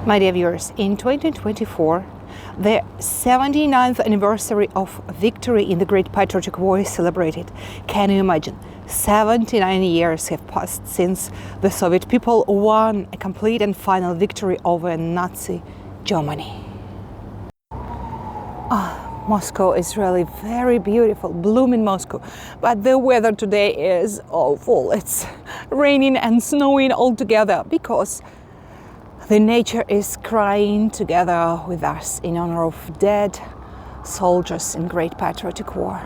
My dear viewers, in 2024, the 79th anniversary of victory in the Great Patriotic War is celebrated. Can you imagine? 79 years have passed since the Soviet people won a complete and final victory over Nazi Germany. Moscow is really very beautiful, blooming Moscow, but the weather today is awful. It's raining and snowing all together because the nature is crying together with us in honor of dead soldiers in Great Patriotic War.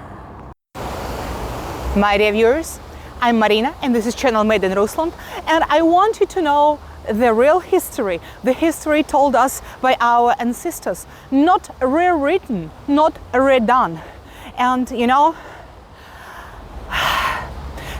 My dear viewers, I'm Marina and this is channel Made in Rusland, and I want you to know the real history, the history told us by our ancestors, not rewritten, not redone. And you know,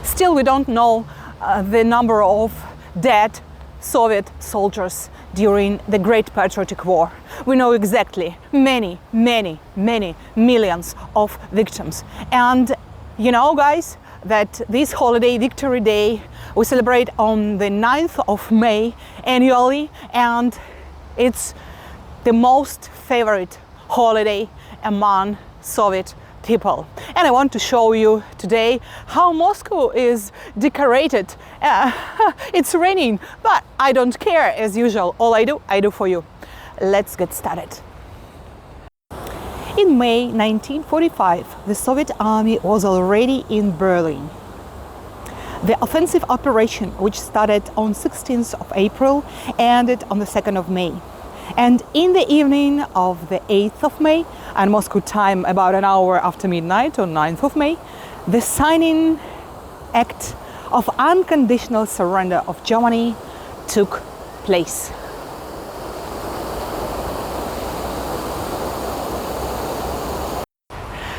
still we don't know the number of dead Soviet soldiers during the Great Patriotic War. We know exactly many millions of victims. And you know, guys, that this holiday, Victory Day, we celebrate on the 9th of May annually, and it's the most favorite holiday among Soviet people. And I want to show you today how Moscow is decorated. It's raining, but I don't care as usual. All I do for you. Let's get started. In May 1945, the Soviet army was already in Berlin. The offensive operation, which started on 16th of April, ended on the 2nd of May. And in the evening of the 8th of May, and Moscow time about an hour after midnight on 9th of May, the signing act of unconditional surrender of Germany took place.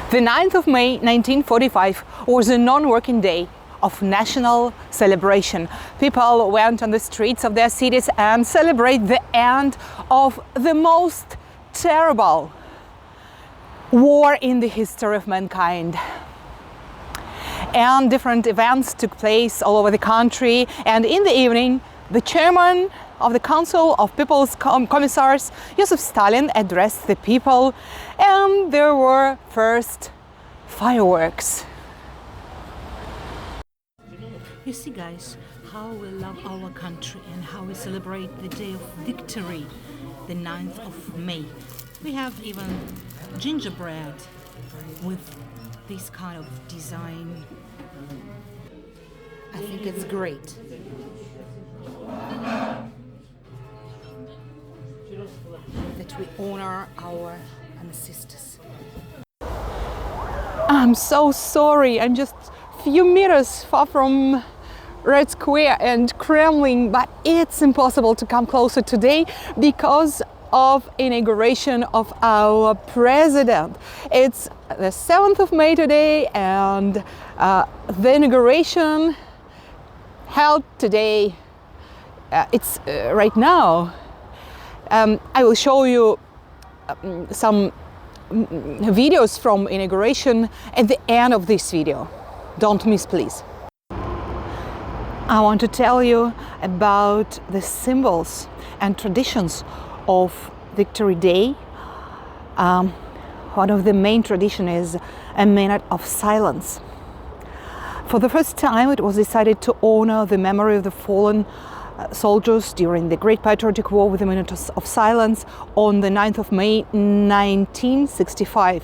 The 9th of May 1945 was a non-working day of national celebration. People went on the streets of their cities and celebrate the end of the most terrible war in the history of mankind. And different events took place all over the country, and in the evening the chairman of the Council of People's Commissars, Joseph Stalin, addressed the people, and there were first fireworks. You see, guys, how we love our country and how we celebrate the day of victory, the 9th of May. We have even gingerbread with this kind of design. I think it's great. That we honor our ancestors. I'm so sorry, I'm just a few meters far from Red Square and Kremlin, but it's impossible to come closer today because of inauguration of our president. It's the 7th of May today, and the inauguration held today. It's right now. I will show you some videos from inauguration at the end of this video. Don't miss, please. I want to tell you about the symbols and traditions of Victory Day. One of the main traditions is a minute of silence. For the first time, it was decided to honor the memory of the fallen soldiers during the Great Patriotic War with a minute of silence on the 9th of May 1965.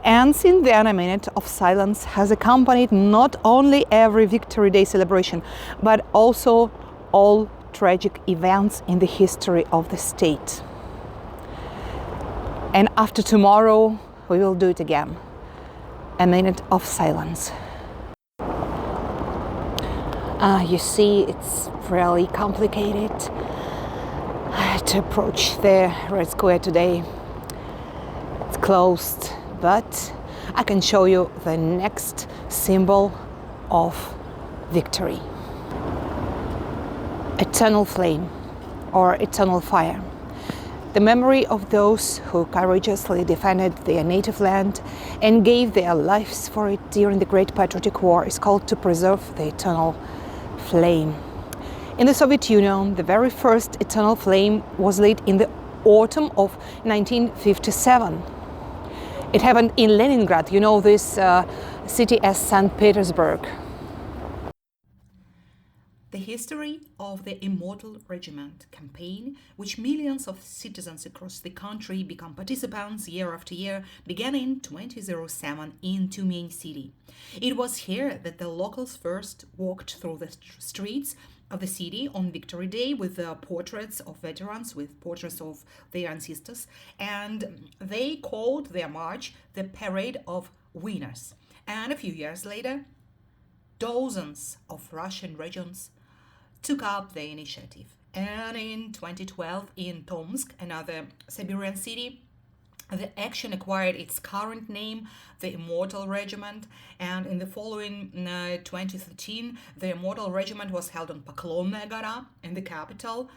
And since then, a minute of silence has accompanied not only every Victory Day celebration, but also all tragic events in the history of the state. And after tomorrow, we will do it again. A minute of silence. You see, it's really complicated to approach the Red Square today. It's closed, but I can show you the next symbol of victory. Eternal flame or eternal fire. The memory of those who courageously defended their native land and gave their lives for it during the Great Patriotic War is called to preserve the eternal flame. In the Soviet Union, the very first eternal flame was lit in the autumn of 1957. It happened in Leningrad, you know this city as St. Petersburg. The history of the Immortal Regiment campaign, which millions of citizens across the country become participants year after year, began in 2007 in Tyumen city. It was here that the locals first walked through the streets of the city on Victory Day with portraits of veterans, with portraits of their ancestors, and they called their march the Parade of Winners. And a few years later, dozens of Russian regions took up the initiative. And in 2012, in Tomsk, another Siberian city, the action acquired its current name, the Immortal Regiment, and in the following 2013, the Immortal Regiment was held on Poklonnaya Gora in the capital.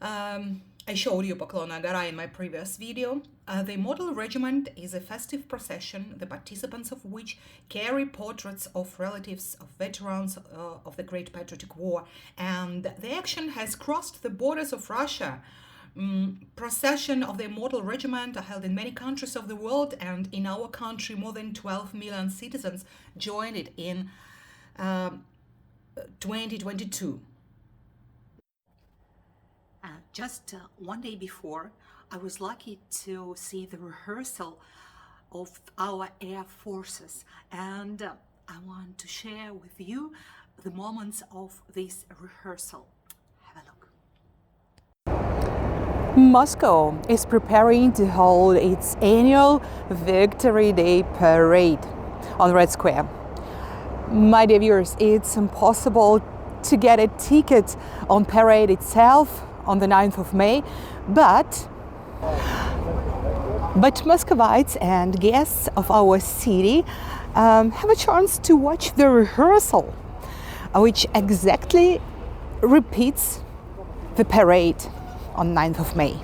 I showed you Poklonnaya Gora in my previous video. The Immortal Regiment is a festive procession, the participants of which carry portraits of relatives of veterans of the Great Patriotic War. And the action has crossed the borders of Russia. Procession of the Immortal Regiment are held in many countries of the world, and in our country more than 12 million citizens joined it in 2022. Just one day before, I was lucky to see the rehearsal of our air forces, and I want to share with you the moments of this rehearsal. Have a look. Moscow is preparing to hold its annual Victory Day parade on Red Square. My dear viewers, it's impossible to get a ticket on parade itself on the 9th of May, but Muscovites and guests of our city have a chance to watch the rehearsal, which exactly repeats the parade on 9th of May.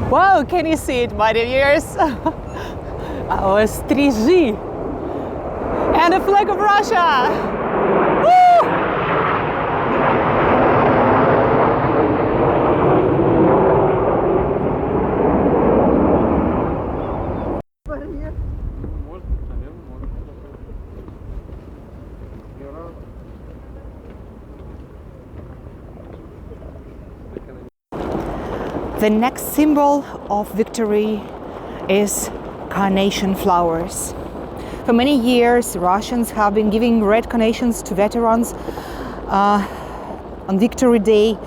Wow, can you see it, my dear viewers? Our стрижи and the flag of Russia! Woo! The next symbol of victory is carnation flowers. For many years, Russians have been giving red carnations to veterans on Victory Day,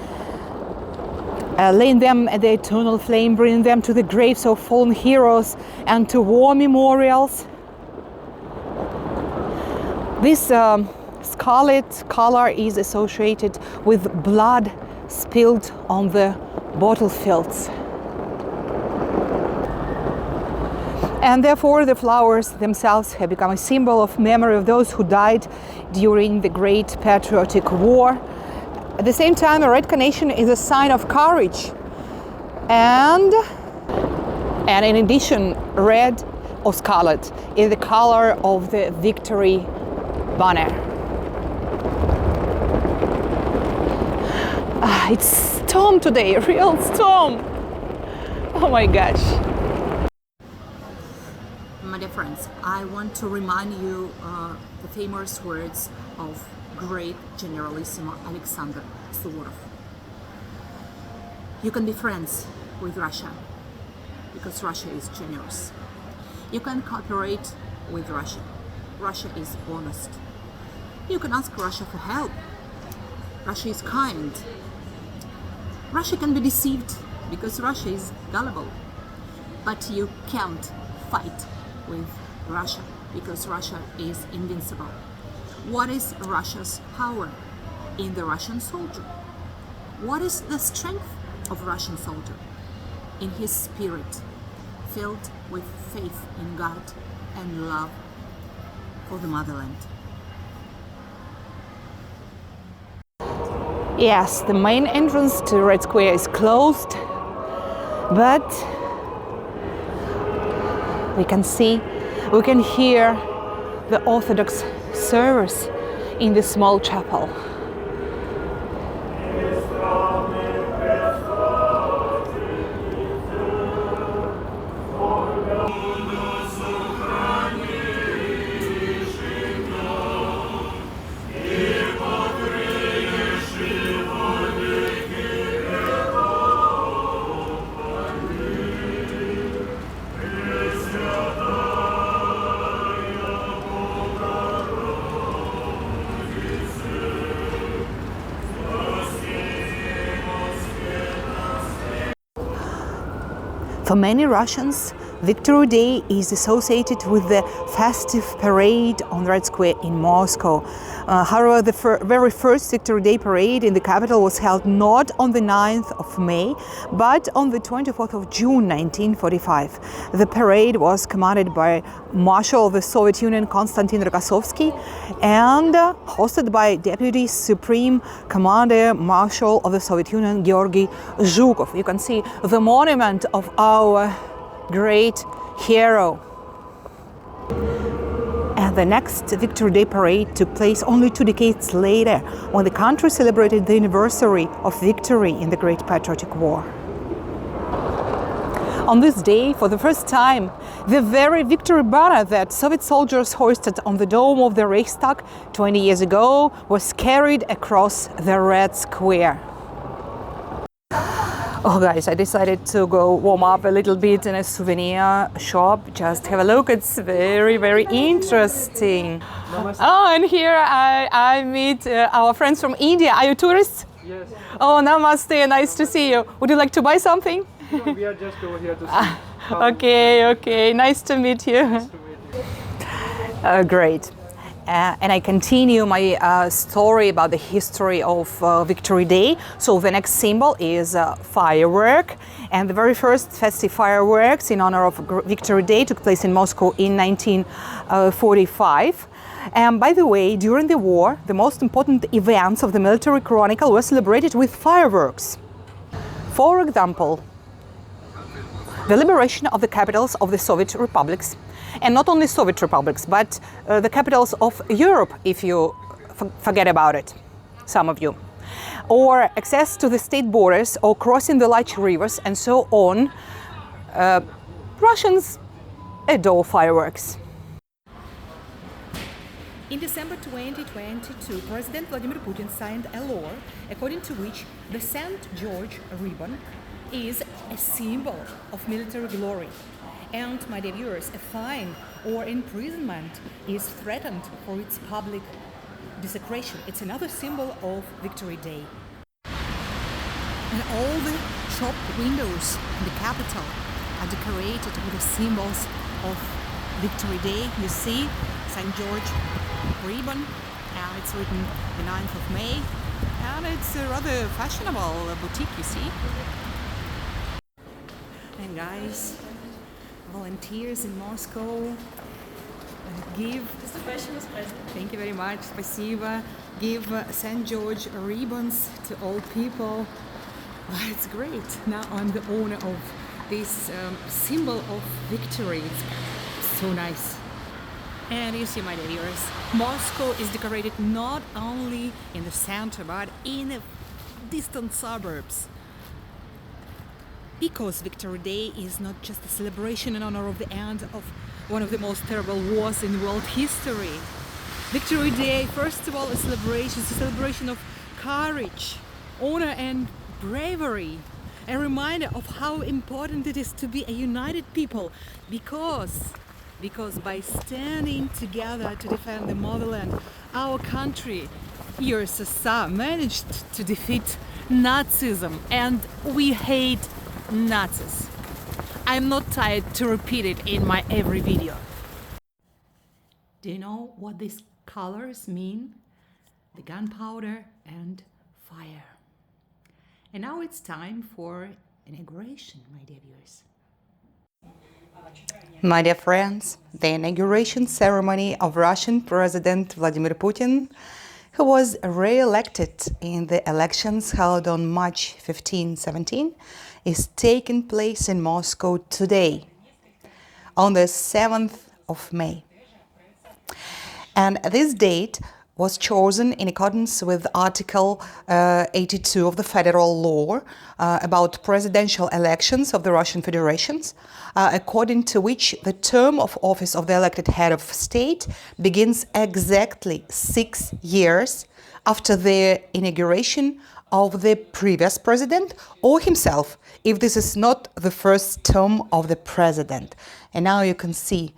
laying them at the eternal flame, bringing them to the graves of fallen heroes and to war memorials. This scarlet color is associated with blood spilled on the battlefields. And therefore the flowers themselves have become a symbol of memory of those who died during the Great Patriotic War. At the same time, a red carnation is a sign of courage. And in addition, red or scarlet is the color of the victory banner. It's storm today, a real storm. Oh my gosh. My dear friends, I want to remind you the famous words of great Generalissimo Alexander Suvorov. You can be friends with Russia because Russia is generous. You can cooperate with Russia. Russia is honest. You can ask Russia for help. Russia is kind. Russia can be deceived because Russia is gullible. But you can't fight with Russia because Russia is invincible. What is Russia's power? In the Russian soldier. What is the strength of Russian soldier? In his spirit, filled with faith in God and love for the motherland. Yes, the main entrance to Red Square is closed, but we can hear the Orthodox service in the small chapel. For many Russians, Victory Day is associated with the festive parade on Red Square in Moscow. However, the very first Victory Day parade in the capital was held not on the 9th of May, but on the 24th of June 1945. The parade was commanded by Marshal of the Soviet Union Konstantin Rokossovsky and hosted by Deputy Supreme Commander Marshal of the Soviet Union Georgy Zhukov. You can see the monument of our great hero. And the next Victory Day parade took place only 2 decades later, when the country celebrated the anniversary of victory in the Great Patriotic War. On this day, for the first time, the very victory banner that Soviet soldiers hoisted on the dome of the Reichstag 20 years ago was carried across the Red Square. Oh guys, I decided to go warm up a little bit in a souvenir shop. Just have a look, it's very, very interesting. Namaste. Oh, and here I meet our friends from India. Are you tourists? Yes. Oh, namaste, nice to see you. Would you like to buy something? No, we are just over here to see. Okay, nice to meet you. Nice to meet you. Great. And I continue my story about the history of Victory Day. So the next symbol is firework. And the very first festive fireworks in honor of Victory Day took place in Moscow in 1945. And by the way, during the war, the most important events of the military chronicle were celebrated with fireworks. For example, the liberation of the capitals of the Soviet republics, and not only Soviet republics, but the capitals of Europe, if you forget about it, some of you, or access to the state borders or crossing the large rivers and so on. Russians adore fireworks. In December 2022, President Vladimir Putin signed a law according to which the St. George ribbon is a symbol of military glory. And, my dear viewers, a fine or imprisonment is threatened for its public desecration. It's another symbol of Victory Day. And all the shop windows in the capital are decorated with the symbols of Victory Day. You see St. George ribbon, and it's written the 9th of May, and it's a rather fashionable boutique, you see. And guys, volunteers in Moscow give, thank you very much, спасибо, give St. George ribbons to all people. It's great. Now I'm the owner of this symbol of victory. It's so nice. And you see, my dear viewers, Moscow is decorated not only in the center, but in the distant suburbs. Because Victory Day is not just a celebration in honor of the end of one of the most terrible wars in world history. Victory Day, first of all, a celebration of courage, honor and bravery. A reminder of how important it is to be a united people, because by standing together to defend the motherland, our country, USSR, managed to defeat Nazism, and we hate Nazis. I'm not tired to repeat it in my every video. Do you know what these colors mean? The gunpowder and fire. And now it's time for inauguration, my dear viewers. My dear friends, the inauguration ceremony of Russian President Vladimir Putin who was re-elected in the elections held on March 15, 17, is taking place in Moscow today, on the 7th of May. And this date was chosen in accordance with Article 82 of the Federal Law about presidential elections of the Russian Federation, according to which the term of office of the elected head of state begins exactly 6 years after the inauguration of the previous president or himself, if this is not the first term of the president. And now you can see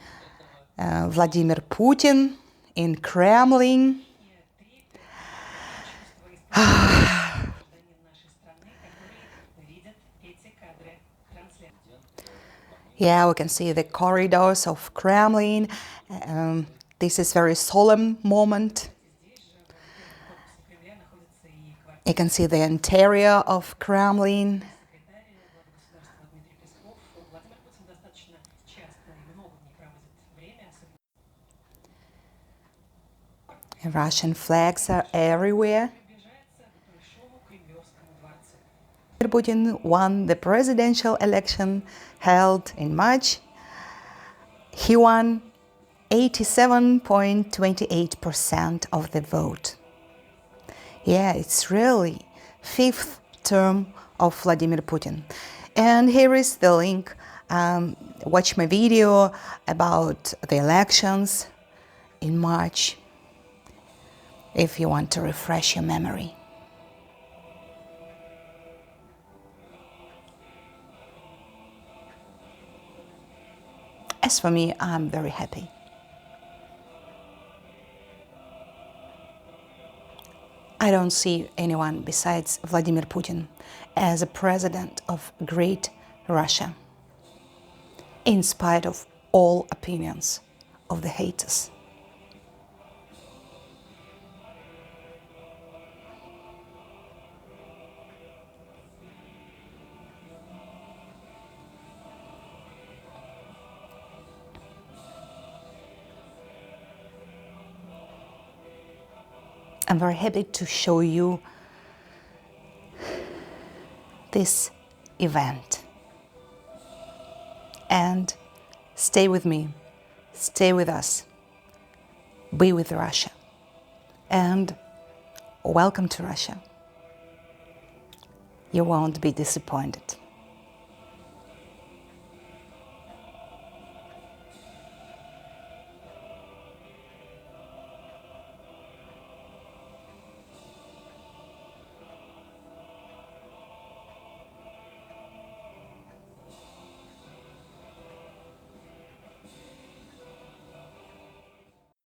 Vladimir Putin in Kremlin. Yeah, we can see the corridors of Kremlin. This is a very solemn moment. You can see the interior of Kremlin. Russian flags are everywhere. Putin won the presidential election held in March. He won 87.28% of the vote. Yeah, it's really fifth term of Vladimir Putin. And here is the link. Watch my video about the elections in March if you want to refresh your memory. As for me, I'm very happy. I don't see anyone besides Vladimir Putin as a president of great Russia, in spite of all opinions of the haters. I'm very happy to show you this event. And stay with me, stay with us, be with Russia, and welcome to Russia. You won't be disappointed.